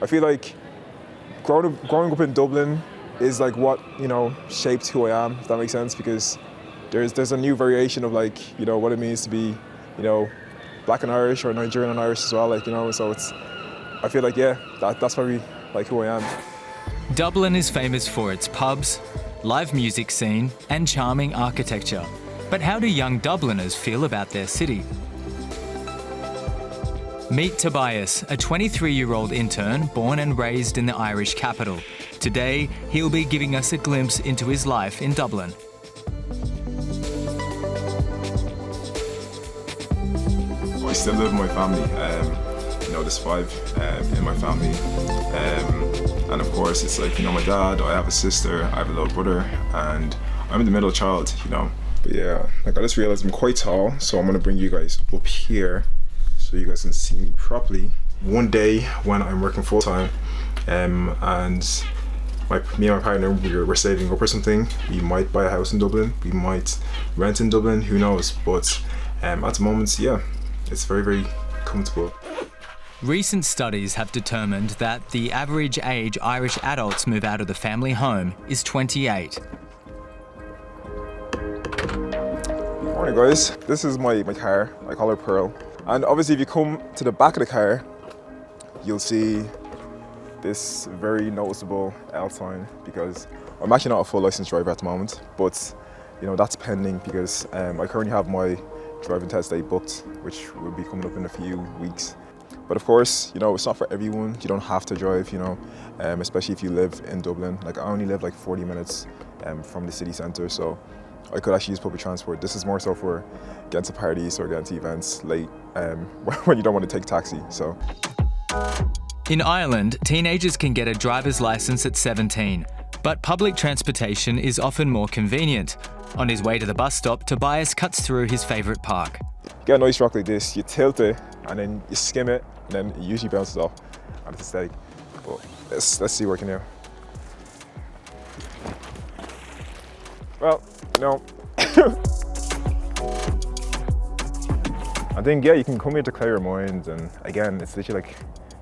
I feel like growing up in Dublin is like what, shaped who I am, if that makes sense, because there's a new variation of like, what it means to be, black and Irish or Nigerian and Irish as well, so I feel like, that's probably like who I am. Dublin is famous for its pubs, live music scene and charming architecture. But how do young Dubliners feel about their city? Meet Tobias, a 23-year-old intern born and raised in the Irish capital. Today, he'll be giving us a glimpse into his life in Dublin. I still live with my family. There's 5 in my family. And of course, it's like, my dad, I have a sister, I have a little brother, and I'm the middle child, But yeah, I just realized I'm quite tall, so I'm gonna bring you guys up here so you guys can see me properly. One day when I'm working full time, and me and my partner, we're saving up or something, we might buy a house in Dublin, we might rent in Dublin, who knows, but at the moment, it's very, very comfortable. Recent studies have determined that the average age Irish adults move out of the family home is 28. Morning guys, this is my car, I call her Pearl. And obviously if you come to the back of the car, you'll see this very noticeable L sign, because I'm actually not a full licensed driver at the moment, but that's pending because I currently have my driving test date booked, which will be coming up in a few weeks. But of course, it's not for everyone. You don't have to drive, especially if you live in Dublin. Like I only live like 40 minutes from the city centre, so I could actually use public transport. This is more so for getting to parties or getting to events late when you don't want to take taxi. So. In Ireland, teenagers can get a driver's licence at 17, but public transportation is often more convenient. On his way to the bus stop, Tobias cuts through his favourite park. You get a nice rock like this, you tilt it, and then you skim it, and then it usually bounces off, and it's steady. But let's see what we can do. Well, I think, you can come here to clear your mind, and again, it's literally like,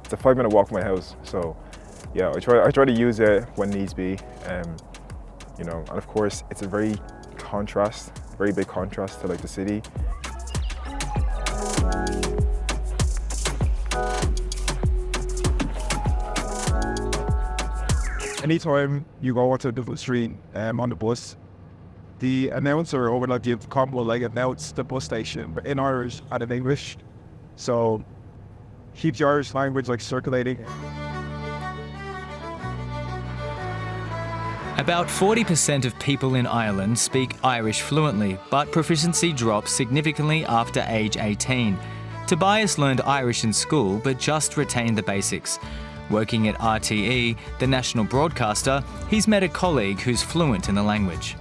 it's a 5-minute walk from my house, so yeah, I try to use it when needs be, and of course, it's a very big contrast to like the city. Anytime you go onto Dublin Street on the bus, the announcer over like the comp will like announce the bus station in Irish and in English. So keep the Irish language like circulating. About 40% of people in Ireland speak Irish fluently, but proficiency drops significantly after age 18. Tobias learned Irish in school, but just retained the basics. Working at RTE, the national broadcaster, he's met a colleague who's fluent in the language.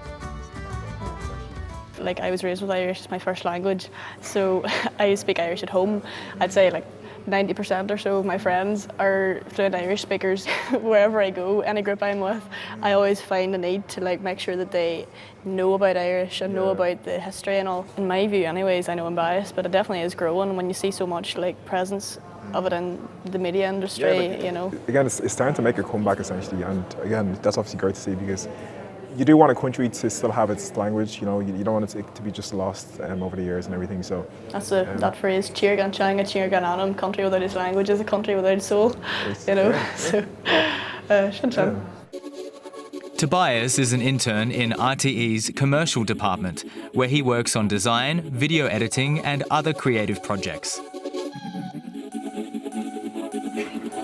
Like I was raised with Irish, it's my first language, so I speak Irish at home. I'd say like 90% or so of my friends are fluent Irish speakers. Wherever I go, any group I'm with, I always find a need to like make sure that they know about Irish and know about the history and all. In my view anyways, I know I'm biased, but it definitely is growing when you see so much like presence of it in the media industry, Again, it's starting to make a comeback essentially, and again, that's obviously great to see, because you do want a country to still have its language, you don't want it to be just lost over the years and everything, so. That's that phrase, Tír gan teanga, tír gan anam, country without its language is a country without its soul, so, Tobias is an intern in RTE's commercial department, where he works on design, video editing and other creative projects.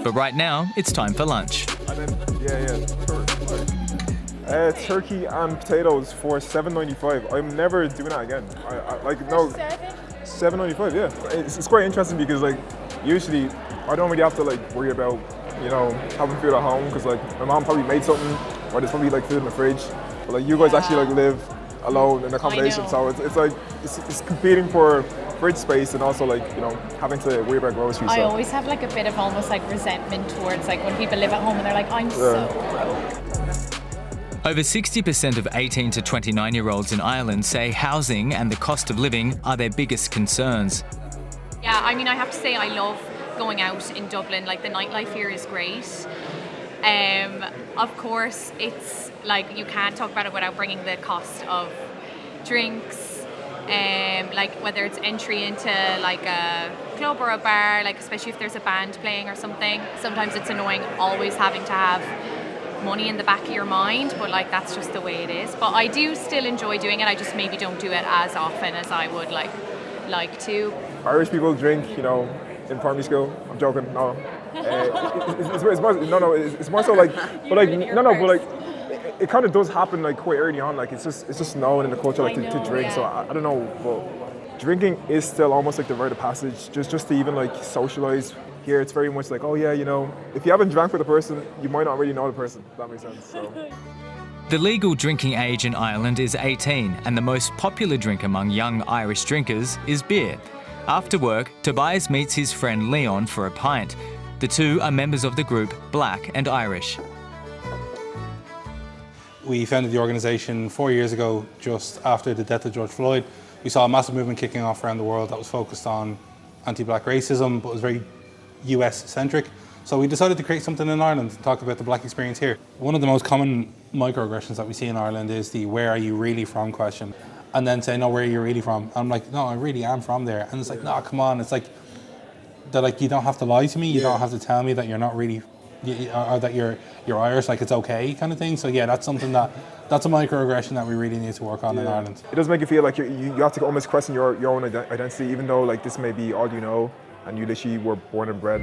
But right now, it's time for lunch. Turkey and potatoes for $7.95. I'm never doing that again. $7.95. Yeah. It's quite interesting because like usually I don't really have to like worry about having food at home, because like my mom probably made something, or there's probably like food in the fridge. But like you guys actually like live alone in accommodation, so it's like it's competing for fridge space and also like having to worry about groceries. I always have like a bit of almost like resentment towards like when people live at home and they're like, I'm so broke. Over 60% of 18 to 29-year-olds in Ireland say housing and the cost of living are their biggest concerns. Yeah, I mean, I have to say I love going out in Dublin. Like the nightlife here is great. Of course, it's like you can't talk about it without bringing the cost of drinks, like whether it's entry into like a club or a bar, like especially if there's a band playing or something. Sometimes it's annoying always having to have money in the back of your mind, but like that's just the way it is. But I do still enjoy doing it. I just maybe don't do it as often as I would like to. Irish people drink, you know, in primary school. I'm joking. No, it's more so like, but like but like it kind of does happen like quite early on. Like it's just known in the culture like to drink. Yeah. So I don't know, but drinking is still almost like the rite of passage. Just to even like socialize. Here it's very much like, oh yeah, you know, if you haven't drank with a person, you might not really know the person, if that makes sense. So. The legal drinking age in Ireland is 18, and the most popular drink among young Irish drinkers is beer. After work, Tobias meets his friend Leon for a pint. The two are members of the group Black and Irish. We founded the organisation 4 years ago, just after the death of George Floyd. We saw a massive movement kicking off around the world that was focused on anti-black racism, but was very US-centric. So we decided to create something in Ireland and talk about the black experience here. One of the most common microaggressions that we see in Ireland is the "where are you really from" question. And then say, no, where are you really from? And I'm like, no, I really am from there. And it's like, no, come on. It's like, they're like, you don't have to lie to me. You don't have to tell me that you're not really, or that you're Irish, like it's okay kind of thing. So yeah, that's something that's a microaggression that we really need to work on in Ireland. It does make you feel like you have to almost question your own identity, even though like this may be all you know, and you literally were born and bred.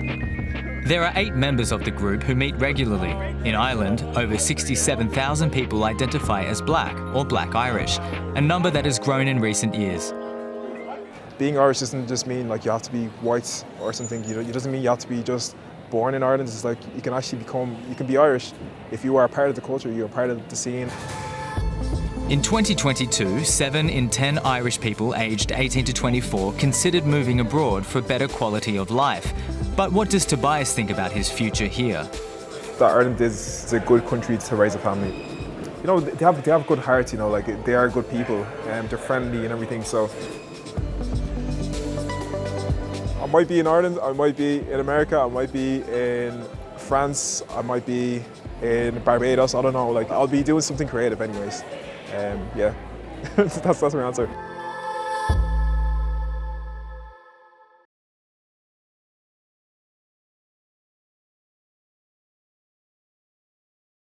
There are 8 members of the group who meet regularly. In Ireland, over 67,000 people identify as Black or Black Irish, a number that has grown in recent years. Being Irish doesn't just mean like you have to be white or something. It doesn't mean you have to be just born in Ireland. It's like you can actually you can be Irish if you are part of the culture, you're part of the scene. In 2022, 7 in 10 Irish people aged 18 to 24 considered moving abroad for better quality of life. But what does Tobias think about his future here? That Ireland is a good country to raise a family. You know, they have good hearts, you know, like they are good people and they're friendly and everything, so. I might be in Ireland, I might be in America, I might be in France, I might be in Barbados, I don't know, like I'll be doing something creative anyways. Yeah, that's my answer.